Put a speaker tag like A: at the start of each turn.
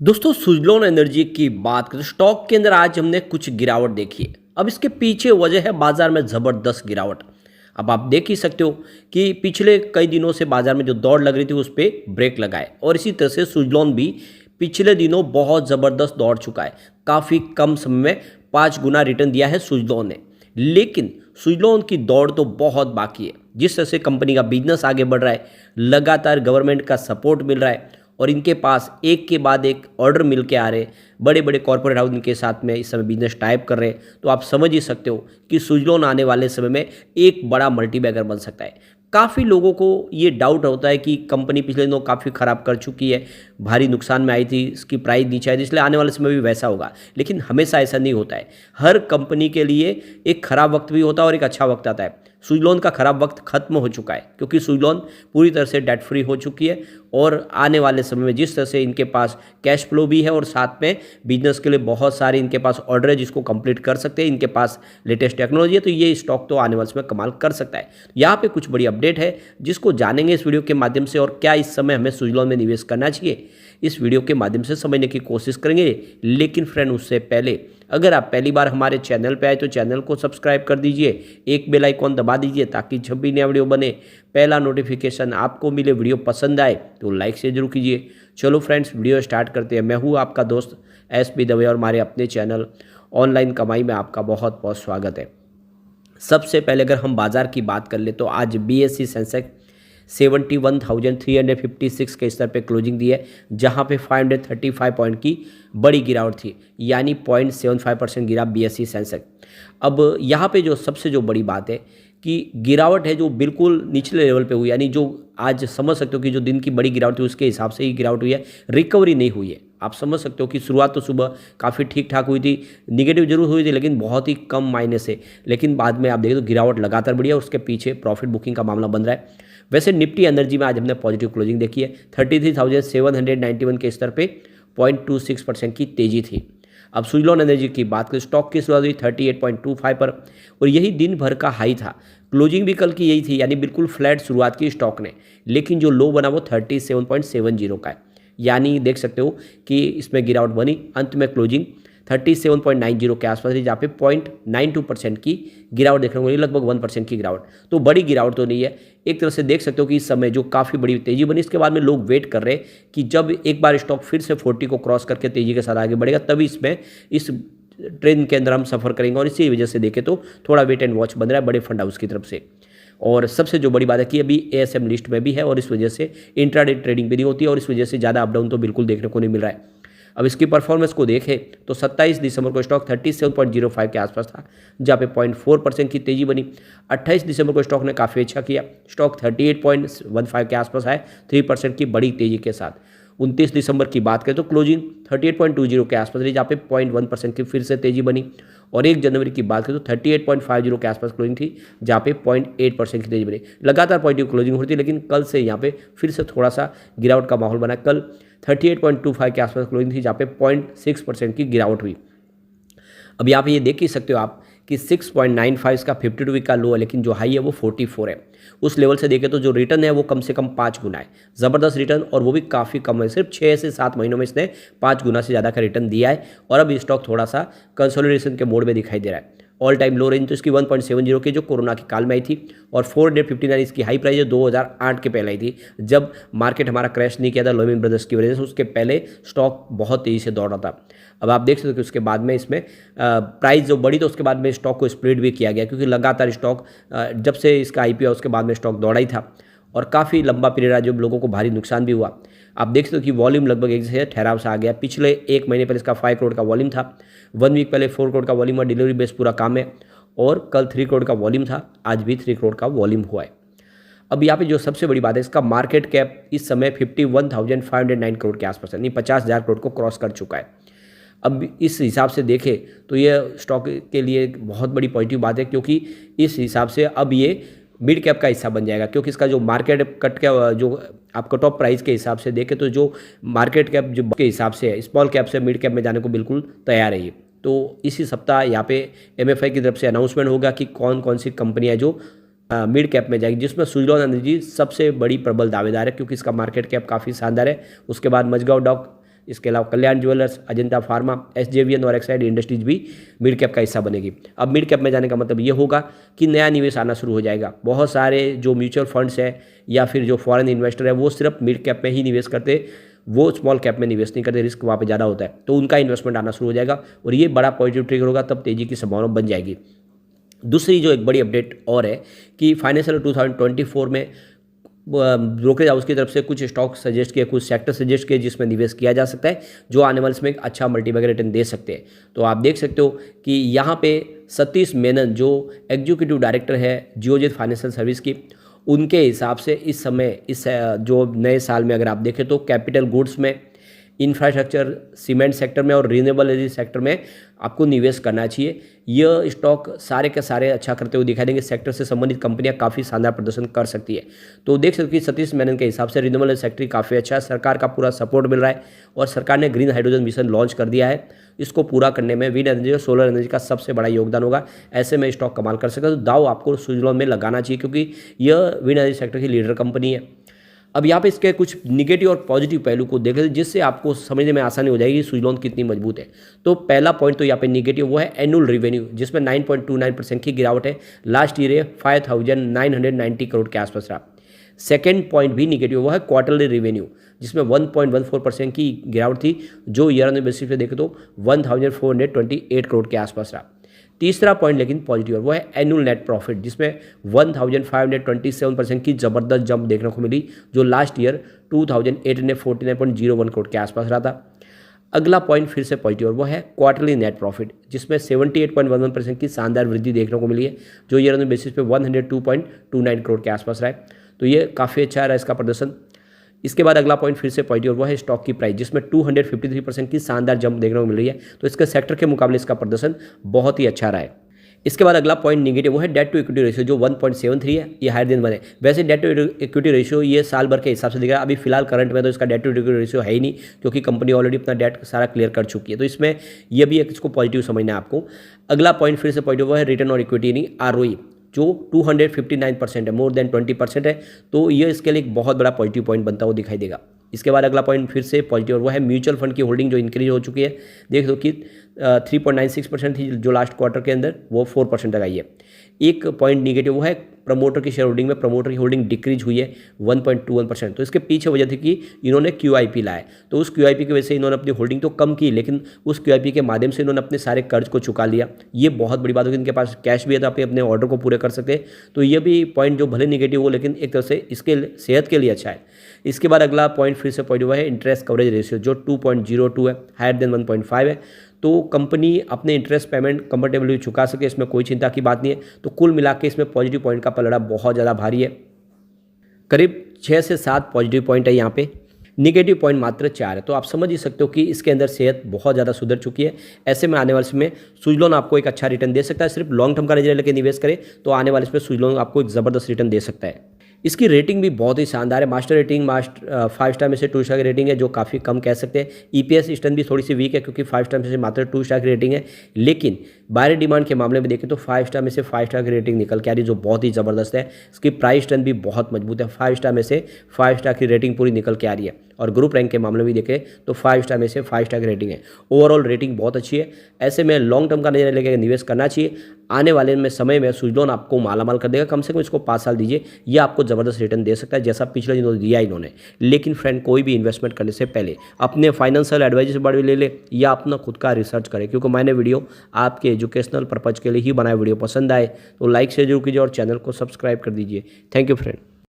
A: दोस्तों सुजलॉन एनर्जी की बात करें तो स्टॉक के अंदर आज हमने कुछ गिरावट देखी है। अब इसके पीछे वजह है बाजार में ज़बरदस्त गिरावट। अब आप देख ही सकते हो कि पिछले कई दिनों से बाजार में जो दौड़ लग रही थी उस पर ब्रेक लगाए और इसी तरह से सुजलॉन भी पिछले दिनों बहुत ज़बरदस्त दौड़ चुका है। काफ़ी कम समय में 5 गुना रिटर्न दिया है सुजलॉन ने। लेकिन सुजलॉन की दौड़ तो बहुत बाकी है। जिस तरह से कंपनी का बिजनेस आगे बढ़ रहा है, लगातार गवर्नमेंट का सपोर्ट मिल रहा है और इनके पास एक के बाद एक ऑर्डर मिल के आ रहे हैं, बड़े बड़े कॉर्पोरेट हाउस इनके साथ में इस समय बिजनेस टाइप कर रहे हैं, तो आप समझ ही सकते हो कि सुजलॉन आने वाले समय में एक बड़ा मल्टीबैगर बन सकता है। काफ़ी लोगों को ये डाउट होता है कि कंपनी पिछले दिनों काफ़ी ख़राब कर चुकी है, भारी नुकसान में आई थी, इसकी प्राइस नीचे आई थी, इसलिए आने वाले समय भी वैसा होगा। लेकिन हमेशा ऐसा नहीं होता है। हर कंपनी के लिए एक ख़राब वक्त भी होता है और एक अच्छा वक्त आता है। सुजलॉन का ख़राब वक्त खत्म हो चुका है क्योंकि सुजलॉन पूरी तरह से डेट फ्री हो चुकी है और आने वाले समय में जिस तरह से इनके पास कैश फ्लो भी है और साथ में बिजनेस के लिए बहुत सारे इनके पास ऑर्डर है जिसको कंप्लीट कर सकते हैं, इनके पास लेटेस्ट टेक्नोलॉजी है, तो ये स्टॉक तो आने वाले समय कमाल कर सकता है। यहाँ पे कुछ बड़ी अपडेट है जिसको जानेंगे इस वीडियो के माध्यम से और क्या इस समय हमें सुजलॉन में निवेश करना चाहिए, इस वीडियो के माध्यम से समझने की कोशिश करेंगे। लेकिन फ्रेंड उससे पहले अगर आप पहली बार हमारे चैनल पे आए तो चैनल को सब्सक्राइब कर दीजिए, एक बेल आइकॉन दबा दीजिए ताकि जब भी नया वीडियो बने पहला नोटिफिकेशन आपको मिले। वीडियो पसंद आए तो लाइक से जरूर कीजिए। चलो फ्रेंड्स वीडियो स्टार्ट करते हैं। मैं हूँ आपका दोस्त SP दवे और हमारे अपने चैनल ऑनलाइन कमाई में आपका बहुत बहुत स्वागत है। सबसे पहले अगर हम बाजार की बात कर ले तो आज BSE सेंसेक्स 71,356 के स्तर पे क्लोजिंग दी है, जहां पे 535 पॉइंट की बड़ी गिरावट थी, यानी 0.75% गिरा BSE सेंसेक्स। अब यहाँ पे जो सबसे जो बड़ी बात है कि गिरावट है जो बिल्कुल निचले लेवल पे हुई, यानी जो आज समझ सकते हो कि जो दिन की बड़ी गिरावट थी उसके हिसाब से ही गिरावट हुई है, रिकवरी नहीं हुई है। आप समझ सकते हो कि शुरुआत तो सुबह काफ़ी ठीक ठाक हुई थी, निगेटिव जरूर हुई थी लेकिन बहुत ही कम मायने से, लेकिन बाद में आप देखें तो गिरावट लगातार बढ़ी है और उसके पीछे प्रॉफिट बुकिंग का मामला बन रहा है। वैसे निफ्टी एनर्जी में आज हमने पॉजिटिव क्लोजिंग देखी है, 33,791 के स्तर पे 0.26% की तेजी थी। अब सुजलॉन एनर्जी की बात करें, स्टॉक की शुरुआत हुई 38.25 पर और यही दिन भर का हाई था। क्लोजिंग भी कल की यही थी, यानी बिल्कुल फ्लैट शुरुआत की स्टॉक ने, लेकिन जो लो बना वो 37.70 का है, यानी देख सकते हो कि इसमें गिरावट बनी। अंत में क्लोजिंग 37.90 के आसपास रही, जहाँ पे 0.92% की गिरावट देखने को मिली, लगभग 1% की गिरावट। तो बड़ी गिरावट तो नहीं है। एक तरह से देख सकते हो कि इस समय जो काफ़ी बड़ी तेजी बनी, इसके बाद में लोग वेट कर रहे हैं कि जब एक बार स्टॉक फिर से 40 को क्रॉस करके तेजी के साथ आगे बढ़ेगा तभी इसमें इस ट्रेंड के अंदर हम सफ़र करेंगे। और इसी वजह से देखें तो थोड़ा वेट एंड वॉच बन रहा है बड़े फंड हाउस की तरफ से। और सबसे जो बड़ी बात है कि अभी ASM लिस्ट में भी है और इस वजह से इंट्राडे ट्रेडिंग भी नहीं होती है और इस वजह से ज़्यादा अप डाउन तो बिल्कुल देखने को नहीं मिल रहा है। अब इसकी परफॉर्मेंस को देखें तो 27 दिसंबर को स्टॉक 37.05 के आसपास था, जहाँ पे 0.4% की तेजी बनी। 28 दिसंबर को स्टॉक ने काफ़ी अच्छा किया, स्टॉक 38.15 के आसपास आए, 3% की बड़ी तेजी के साथ। 29 दिसंबर की बात करें तो क्लोजिंग 38.20 के आसपास रही, जहाँ पे 0.1% की फिर से तेजी बनी। और 1 जनवरी की बात करें तो 38.50 के आसपास क्लोजिंग थी, जहाँ पे 0.8% की तेजी बनी। लगातार पॉजिटिव क्लोजिंग हो रही थी, लेकिन कल से यहाँ पे फिर से थोड़ा सा गिरावट का माहौल बना। कल 38.25 के आसपास क्लोजिंग थी, जहाँ पे 0.6% की गिरावट हुई। अब यहाँ पे ये देख ही सकते हो आप कि 6.95 इसका 52 वीक का लो है, लेकिन जो हाई है वो 44 है। उस लेवल से देखें तो जो रिटर्न है वो कम से कम 5 गुना है। ज़बरदस्त रिटर्न, और वो भी काफ़ी कम है, सिर्फ 6 से 7 महीनों में इसने 5 गुना से ज़्यादा का रिटर्न दिया है। और अब स्टॉक थोड़ा सा कंसोलिडेशन के मोड में दिखाई दे रहा है। ऑल टाइम लो रेंज तो इसकी 1.70 की जो कोरोना के काल में आई थी, और 459 इसकी हाई प्राइस है 2008 के पहले आई थी, जब मार्केट हमारा क्रैश नहीं किया था लोहमैन ब्रदर्स की वजह से। उसके पहले स्टॉक बहुत तेज़ी से दौड़ रहा था। अब आप देख सकते हो कि उसके बाद में इसमें प्राइस जो बढ़ी तो उसके बाद में स्टॉक को स्प्लिट भी किया गया, क्योंकि लगातार स्टॉक जब से इसका IPO उसके बाद में स्टॉक दौड़ा ही था और काफ़ी लंबा पीरियड रहा, जब लोगों को भारी नुकसान भी हुआ। आप देख सकते हो कि वॉल्यूम लगभग एक जैसे ठहराव से आ गया। पिछले 1 महीने पहले इसका 5 करोड़ का वॉल्यूम था, 1 वीक पहले 4 करोड़ का वॉल्यूम और डिलीवरी बेस पूरा काम है, और कल 3 करोड़ का वॉल्यूम था, आज भी 3 करोड़ का वॉल्यूम हुआ है। अब यहाँ पे जो सबसे बड़ी बात है, इसका मार्केट कैप इस समय 51,509 करोड़ के आसपास है, यानी 50,000 करोड़ को क्रॉस कर चुका है। अब इस हिसाब से देखें तो ये स्टॉक के लिए बहुत बड़ी पॉजिटिव बात है, क्योंकि इस हिसाब से अब ये मिड कैप का हिस्सा बन जाएगा, क्योंकि इसका जो मार्केट कट का जो आप कट ऑफ प्राइस के हिसाब से देखें तो जो मार्केट कैप जो के हिसाब से है, स्मॉल कैप से मिड कैप में जाने को बिल्कुल तैयार है ये। तो इसी सप्ताह यहाँ पे MFI की तरफ से अनाउंसमेंट होगा कि कौन कौन सी कंपनियाँ जो मिड कैप में जाएगी, जिसमें सुजलॉन एनर्जी सबसे बड़ी प्रबल दावेदार है, क्योंकि इसका मार्केट कैप काफ़ी शानदार है। उसके बाद मझगांव डॉक इसके अलावा कल्याण ज्वेलर्स, अजंता फार्मा, SJVN और एक्साइड इंडस्ट्रीज भी मिड कैप का हिस्सा बनेगी। अब मिड कैप में जाने का मतलब ये होगा कि नया निवेश आना शुरू हो जाएगा। बहुत सारे जो म्यूचुअल फंड्स है या फिर जो फॉरेन इन्वेस्टर है वो सिर्फ मिड कैप में ही निवेश करते, वो स्मॉल कैप में निवेश नहीं करते, रिस्क वहाँ पे ज़्यादा होता है, तो उनका इन्वेस्टमेंट आना शुरू हो जाएगा और ये बड़ा पॉजिटिव ट्रिगर होगा, तब तेजी की संभावना बन जाएगी। दूसरी जो एक बड़ी अपडेट और है कि फाइनेंशियल 2024 में ब्रोकरेज हाउस की तरफ से कुछ स्टॉक सजेस्ट किए, कुछ सेक्टर सजेस्ट किए जिसमें निवेश किया जा सकता है, जो आने वाले समय एक अच्छा मल्टीबैगर रिटर्न दे सकते हैं। तो आप देख सकते हो कि यहाँ पे सतीश मेनन जो एग्जीक्यूटिव डायरेक्टर है जियोजित फाइनेंशियल सर्विस की, उनके हिसाब से इस समय इस जो नए साल में अगर आप देखें तो कैपिटल गुड्स में, इंफ्रास्ट्रक्चर, सीमेंट सेक्टर में और रिन्यूएबल एनर्जी सेक्टर में आपको निवेश करना चाहिए। यह स्टॉक सारे के सारे अच्छा करते हुए दिखाई देंगे। सेक्टर से संबंधित कंपनियां काफ़ी शानदार प्रदर्शन कर सकती है। तो देख सकते हैं सतीश मेनन के हिसाब से रिन्यूएबल सेक्टर काफ़ी अच्छा है, सरकार का पूरा सपोर्ट मिल रहा है और सरकार ने ग्रीन हाइड्रोजन मिशन लॉन्च कर दिया है। इसको पूरा करने में विंड एनर्जी और सोलर एनर्जी का सबसे बड़ा योगदान होगा। ऐसे में स्टॉक कमाल कर सकता है, तो दाव आपको सुजलॉन में लगाना चाहिए क्योंकि यह विंड एनर्जी सेक्टर की लीडर कंपनी है। अब यहाँ पे इसके कुछ निगेटिव और पॉजिटिव पहलू को देख लेते जिससे आपको समझने में आसानी हो जाएगी सुजलॉन कितनी मजबूत है। तो पहला पॉइंट तो यहाँ पे निगेटिव वो है एनुअल रेवेन्यू, जिसमें 9.29% की गिरावट है। लास्ट ईयर 5,990 करोड़ के आसपास रहा। सेकेंड पॉइंट भी निगेटिव वो है क्वार्टरली रेवेन्यू, जिसमें 1.14% की गिरावट थी, जो ईयर ऑन बेसिस पे देखें तो 1,428 करोड़ के आसपास रहा। तीसरा पॉइंट लेकिन पॉजिटिव है, वो है एनुअल नेट प्रॉफिट, जिसमें 1,527% की ज़बरदस्त जंप देखने को मिली, जो लास्ट ईयर 2,849.01 करोड़ के आसपास रहा था। अगला पॉइंट फिर से पॉजिटिव और वो है क्वार्टरली नेट प्रॉफिट, जिसमें 78.11% की शानदार वृद्धि देखने को मिली है, जो ईयर ऑन बेसिस पे 102.29 करोड़ के आसपास रहा है। तो ये काफ़ी अच्छा रहा इसका प्रदर्शन। इसके बाद अगला पॉइंट फिर से पॉजिटिव और वो है स्टॉक की प्राइस, जिसमें 253% की शानदार जंप देखने को मिल रही है। तो इसके सेक्टर के मुकाबले इसका प्रदर्शन बहुत ही अच्छा रहा है। इसके बाद अगला पॉइंट निगेटिव वो है डेट टू इक्विटी रेशियो, जो 1.73 है, ये हायर देन 1 है। वैसे डेट टू इक्विटी रेशियो ये साल भर के हिसाब से दिख रहा है। अभी फिलहाल करंट में तो इसका डेट टू इक्विटी रेशियो है ही नहीं, क्योंकि कंपनी ऑलरेडी अपना डेट सारा क्लियर कर चुकी है। तो इसमें यह भी एक इसको पॉजिटिव समझना है आपको। अगला पॉइंट फिर से पॉजिटिव वो है रिटर्न ऑन इक्विटी यानी ROE, जो 259% है, मोर देन 20% है। तो ये इसके लिए एक बहुत बड़ा पॉजिटिव पॉइंट बनता हुआ दिखाई देगा। इसके बाद अगला पॉइंट फिर से पॉजिटिव और वो है म्यूचुअल फंड की होल्डिंग जो इंक्रीज हो चुकी है। देख दो कि 3.96% थी जो लास्ट क्वार्टर के अंदर, वो 4% तक आई है। एक पॉइंट निगेटिव वो है प्रमोटर की शेयर होल्डिंग में, प्रमोटर की होल्डिंग डिक्रीज हुई है 1.21%। तो इसके पीछे वजह थी कि इन्होंने QIP लाया, तो उस QIP की वजह से इन्होंने अपनी होल्डिंग तो कम की, लेकिन उस QIP के माध्यम से इन्होंने अपने सारे कर्ज को चुका लिया। ये बहुत बड़ी बात होगी, इनके पास कैश भी है तो आप अपने ऑर्डर को पूरे कर सकते हैं। तो ये भी पॉइंट जो भले निगेटिव हो, लेकिन एक तरह से इसके सेहत के लिए अच्छा है। इसके बाद अगला पॉइंट फिर से पॉजिटिव है इंटरेस्ट कवरेज रेशियो, जो 2.02 है, हायर देन 1.5 है। तो कंपनी अपने इंटरेस्ट पेमेंट कंफर्टेबली चुका सके, इसमें कोई चिंता की बात नहीं है। तो कुल मिला के इसमें पॉजिटिव पॉइंट का पलड़ा बहुत ज़्यादा भारी है। करीब 6 से 7 पॉजिटिव पॉइंट है यहाँ पे, निगेटिव पॉइंट मात्र 4 है। तो आप समझ ही सकते हो कि इसके अंदर सेहत बहुत ज़्यादा सुधर चुकी है। ऐसे में आने वाले समय सुजलॉन आपको एक अच्छा रिटर्न दे सकता है। सिर्फ लॉन्ग टर्म का नजरिया लेकर निवेश करें तो आने वाले समय सुजलॉन आपको एक ज़बरदस्त रिटर्न दे सकता है। इसकी रेटिंग भी बहुत ही शानदार है। मास्टर रेटिंग 5 स्टार में से 2 स्टार की रेटिंग है, जो काफ़ी कम कह सकते हैं। EPS स्ट्रेंथ भी थोड़ी सी वीक है, क्योंकि 5 स्टार में से मात्र 2 स्टार की रेटिंग है। लेकिन बायर डिमांड के मामले में देखें तो 5 स्टार में से 5 स्टार की रेटिंग निकल के आ रही है, जो बहुत ही ज़बरदस्त है। इसकी प्राइस स्ट्रेंथ भी बहुत मजबूत है, 5 स्टार में से 5 स्टार की रेटिंग पूरी निकल के आ रही है। और ग्रुप रैंक के मामले में भी देखें तो 5 स्टार में से 5 स्टार की रेटिंग है। ओवरऑल रेटिंग बहुत अच्छी है। ऐसे में लॉन्ग टर्म का नजरिया लेकर निवेश करना चाहिए। आने वाले में समय में सुजलॉन आपको मालामाल कर देगा। कम से कम इसको 5 साल दीजिए, यह आपको ज़बरदस्त रिटर्न दे सकता है, जैसा पिछले दिनों दिया इन्होंने। लेकिन फ्रेंड, कोई भी इन्वेस्टमेंट करने से पहले अपने फाइनेंशियल एडवाइजर से बारे में ले ले या अपना खुद का रिसर्च करें, क्योंकि मैंने वीडियो आपके एजुकेशनल पर्पज़ के लिए ही बनाया। वीडियो पसंद आए तो लाइक शेयर जरूर कीजिए और चैनल को सब्सक्राइब कर दीजिए। Thank you friend.